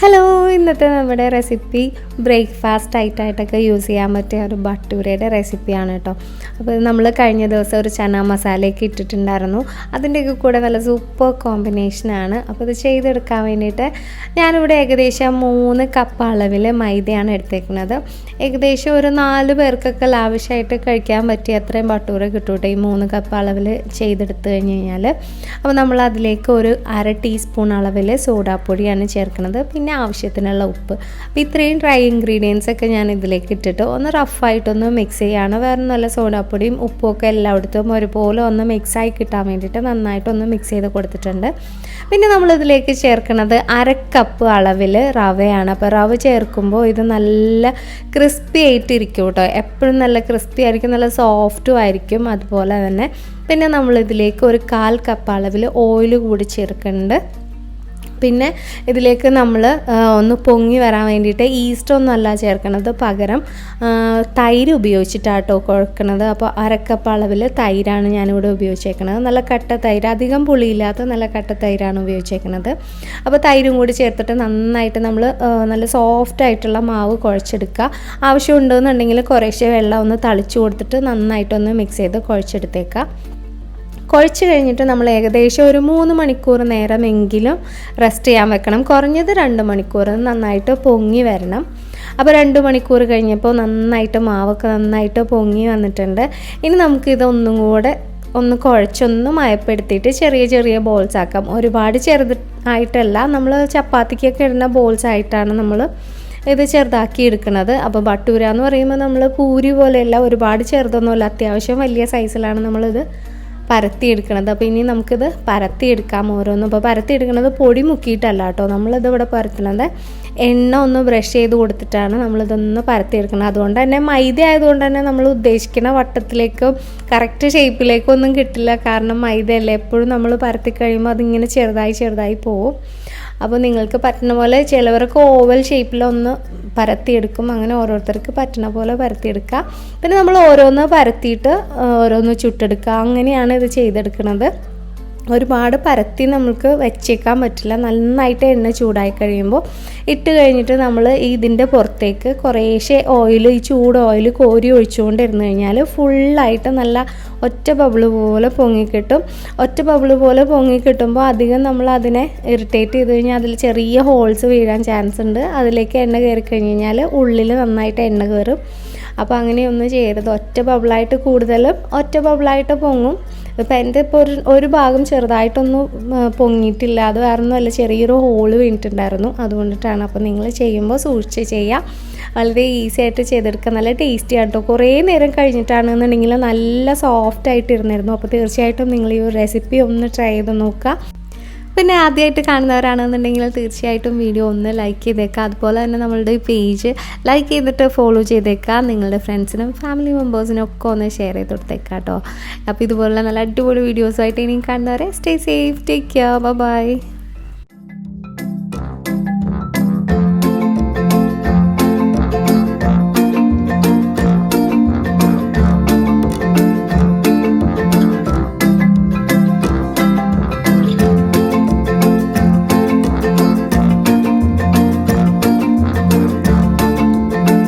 Hello, ഇന്നത്തെ നമ്മുടെ recipe breakfast ആയിട്ടൊക്കെ യൂസ് ചെയ്യാൻ പറ്റിയ ഒരു ഭട്ടൂരയുടെ റെസിപ്പിയാണ് കേട്ടോ. അപ്പോൾ നമ്മൾ കഴിഞ്ഞ ദിവസം ഒരു ചന മസാലയൊക്കെ ഇട്ടിട്ടുണ്ടായിരുന്നു. അതിൻ്റെയൊക്കെ കൂടെ നല്ല സൂപ്പർ കോമ്പിനേഷനാണ്. അപ്പോൾ ഇത് ചെയ്തെടുക്കാൻ വേണ്ടിയിട്ട് ഞാനിവിടെ ഏകദേശം 3 കപ്പ് അളവിൽ മൈദയാണ് എടുത്തേക്കുന്നത്. ഏകദേശം ഒരു 4 പേർക്കൊക്കെ ലാവിഷായിട്ട് കഴിക്കാൻ പറ്റിയ അത്രയും ഭട്ടൂര കിട്ടൂട്ടെ ഈ 3 കപ്പ് അളവിൽ ചെയ്തെടുത്ത് കഴിഞ്ഞ് കഴിഞ്ഞാൽ. അപ്പോൾ നമ്മൾ അതിലേക്ക് ഒരു 1/2 ടീസ്പൂൺ അളവിൽ സോഡാപ്പൊടിയാണ് ചേർക്കുന്നത്. പിന്നെ ആവശ്യത്തിനുള്ള ഉപ്പ്. അപ്പോൾ ഇത്രയും ഡ്രൈ ഇൻഗ്രീഡിയൻസ് ഒക്കെ ഞാൻ ഇതിലേക്ക് ഇട്ടിട്ട് ഒന്ന് റഫായിട്ടൊന്ന് മിക്സ് ചെയ്യുകയാണ്. വേറെ നല്ല സോഡാപ്പൊടിയും ഉപ്പും ഒക്കെ എല്ലായിടത്തും ഒരുപോലെ ഒന്ന് മിക്സായി കിട്ടാൻ വേണ്ടിയിട്ട് നന്നായിട്ടൊന്ന് മിക്സ് ചെയ്ത് കൊടുത്തിട്ടുണ്ട്. പിന്നെ നമ്മളിതിലേക്ക് ചേർക്കുന്നത് 1/2 കപ്പ് അളവിൽ റവയാണ്. അപ്പോൾ റവ ചേർക്കുമ്പോൾ ഇത് നല്ല ക്രിസ്പി ആയിട്ടിരിക്കും കേട്ടോ. എപ്പോഴും നല്ല ക്രിസ്പി ആയിരിക്കും, നല്ല സോഫ്റ്റും ആയിരിക്കും. അതുപോലെ തന്നെ പിന്നെ നമ്മളിതിലേക്ക് ഒരു 1/4 കപ്പ് അളവിൽ ഓയിൽ കൂടി ചേർക്കുന്നുണ്ട്. പിന്നെ ഇതിലേക്ക് നമ്മൾ ഒന്ന് പൊങ്ങി വരാൻ വേണ്ടിയിട്ട് ഈസ്റ്റ് ഒന്നും അല്ല ചേർക്കണത്, പകരം തൈര് ഉപയോഗിച്ചിട്ടാട്ടോ കുഴക്കണത്. അപ്പോൾ 1/2 കപ്പ് അളവിൽ തൈരാണ് ഞാനിവിടെ ഉപയോഗിച്ചേക്കണത്. നല്ല കട്ട തൈര്, അധികം പുളിയില്ലാത്ത നല്ല കട്ട തൈരാണ് ഉപയോഗിച്ചേക്കുന്നത്. അപ്പോൾ തൈരും കൂടി ചേർത്തിട്ട് നന്നായിട്ട് നമ്മൾ നല്ല സോഫ്റ്റ് ആയിട്ടുള്ള മാവ് കുഴച്ചെടുക്കുക. ആവശ്യമുണ്ടെന്നുണ്ടെങ്കിൽ കുറേശ്ശെ വെള്ളം ഒന്ന് തളിച്ചു കൊടുത്തിട്ട് നന്നായിട്ടൊന്ന് മിക്സ് ചെയ്ത് കുഴച്ചെടുത്തേക്കുക. കുഴച്ച് കഴിഞ്ഞിട്ട് നമ്മൾ ഏകദേശം ഒരു 3 മണിക്കൂർ നേരമെങ്കിലും റെസ്റ്റ് ചെയ്യാൻ വെക്കണം. കുറഞ്ഞത് 2 മണിക്കൂർ നന്നായിട്ട് പൊങ്ങി വരണം. അപ്പോൾ 2 മണിക്കൂർ കഴിഞ്ഞപ്പോൾ നന്നായിട്ട് മാവൊക്കെ നന്നായിട്ട് പൊങ്ങി വന്നിട്ടുണ്ട്. ഇനി നമുക്കിതൊന്നും കൂടെ ഒന്ന് കുഴച്ചൊന്ന് മയപ്പെടുത്തിയിട്ട് ചെറിയ ചെറിയ ബോൾസ് ആക്കാം. ഒരുപാട് ചെറുതായിട്ടല്ല, നമ്മൾ ചപ്പാത്തിക്കൊക്കെ ഇടുന്ന ബോൾസ് ആയിട്ടാണ് നമ്മൾ ഇത് ചെറുതാക്കി എടുക്കുന്നത്. അപ്പോൾ ഭട്ടൂര എന്ന് പറയുമ്പോൾ നമ്മൾ പൂരി പോലെയല്ല, ഒരുപാട് ചെറുതൊന്നുമല്ല, അത്യാവശ്യം വലിയ സൈസിലാണ് നമ്മളിത് പരത്തിയെടുക്കണത്. അപ്പോൾ ഇനി നമുക്കിത് പരത്തിയെടുക്കാം ഓരോന്നും. അപ്പോൾ പരത്തിയെടുക്കുന്നത് പൊടി മുക്കിയിട്ടല്ല കേട്ടോ, നമ്മളിത് ഇവിടെ പരത്തുന്നത് എണ്ണ ഒന്ന് ബ്രഷ് ചെയ്ത് കൊടുത്തിട്ടാണ് നമ്മളിതൊന്ന് പരത്തിയെടുക്കുന്നത്. അതുകൊണ്ട് തന്നെ മൈദ ആയതുകൊണ്ട് തന്നെ നമ്മൾ ഉദ്ദേശിക്കുന്ന വട്ടത്തിലേക്കും കറക്റ്റ് ഷേപ്പിലേക്കും ഒന്നും കിട്ടില്ല. കാരണം മൈദയല്ലേ, എപ്പോഴും നമ്മൾ പരത്തി കഴിയുമ്പോൾ അതിങ്ങനെ ചെറുതായി പോകും. അപ്പോൾ നിങ്ങൾക്ക് പറ്റുന്ന പോലെ, ചിലവർക്ക് ഓവൽ ഷേപ്പിലൊന്ന് പരത്തിയെടുക്കും, അങ്ങനെ ഓരോരുത്തർക്ക് പറ്റുന്ന പോലെ പരത്തിയെടുക്കുക. പിന്നെ നമ്മൾ ഓരോന്ന് പരത്തിയിട്ട് ഓരോന്ന് ചുട്ടെടുക്കുക, അങ്ങനെയാണ് ഇത് ചെയ്തെടുക്കുന്നത്. ഒരുപാട് പരത്തി നമുക്ക് വെച്ചേക്കാൻ പറ്റില്ല. നന്നായിട്ട് എണ്ണ ചൂടായി കഴിയുമ്പോൾ ഇട്ട് കഴിഞ്ഞിട്ട് നമ്മൾ ഇതിൻ്റെ പുറത്തേക്ക് കുറേശ്ശെ ഓയിൽ, ഈ ചൂട് ഓയിൽ കോരി ഒഴിച്ചുകൊണ്ടിരുന്ന് കഴിഞ്ഞാൽ ഫുള്ളായിട്ട് നല്ല ഒറ്റ ബബിൾ പോലെ പൊങ്ങിക്കിട്ടും. ഒറ്റ ബബിൾ പോലെ പൊങ്ങിക്കിട്ടുമ്പോൾ അധികം നമ്മൾ അതിനെ ഇറിറ്റേറ്റ് ചെയ്ത് കഴിഞ്ഞാൽ അതിൽ ചെറിയ ഹോൾസ് വീഴാൻ ചാൻസ് ഉണ്ട്. അതിലേക്ക് എണ്ണ കയറി കഴിഞ്ഞ് കഴിഞ്ഞാൽ ഉള്ളിൽ നന്നായിട്ട് എണ്ണ കയറും. അപ്പോൾ അങ്ങനെയൊന്നും ചെയ്യരുത്. ഒറ്റ ബബിളായിട്ട് കൂടുതലും ഒറ്റ ബബിളായിട്ട് പൊങ്ങും. ഇപ്പം എൻ്റെ ഇപ്പോൾ ഒരു ഭാഗം ചെറുതായിട്ടൊന്നും പൊങ്ങിയിട്ടില്ല, അത് വേറൊന്നുമല്ല, ചെറിയൊരു ഹോള് വീണിട്ടുണ്ടായിരുന്നു, അതുകൊണ്ടിട്ടാണ്. അപ്പോൾ നിങ്ങൾ ചെയ്യുമ്പോൾ സൂക്ഷിച്ച് ചെയ്യുക. വളരെ ഈസി ആയിട്ട് ചെയ്തെടുക്കുക. നല്ല ടേസ്റ്റി ആണ് കേട്ടോ. കുറേ നേരം കഴിഞ്ഞിട്ടാണെന്നുണ്ടെങ്കിൽ നല്ല സോഫ്റ്റ് ആയിട്ടിരുന്നിരുന്നു. അപ്പോൾ തീർച്ചയായിട്ടും നിങ്ങൾ ഈ ഒരു റെസിപ്പി ഒന്ന് ട്രൈ ചെയ്ത് നോക്കുക. പിന്നെ ആദ്യമായിട്ട് കാണുന്നവരാണെന്നുണ്ടെങ്കിൽ തീർച്ചയായിട്ടും വീഡിയോ ഒന്ന് ലൈക്ക് ചെയ്തേക്കുക. അതുപോലെ തന്നെ നമ്മളുടെ പേജ് ലൈക്ക് ചെയ്തിട്ട് ഫോളോ ചെയ്തേക്കുക. നിങ്ങളുടെ ഫ്രണ്ട്സിനും ഫാമിലി മെമ്പേഴ്സിനും ഒക്കെ ഒന്ന് ഷെയർ ചെയ്ത് കൊടുത്തേക്കാം കേട്ടോ. അപ്പോൾ ഇതുപോലുള്ള നല്ല അടിപൊളി വീഡിയോസുമായിട്ട് ഇനിയും കാണുന്നവരെ stay safe, take care, by.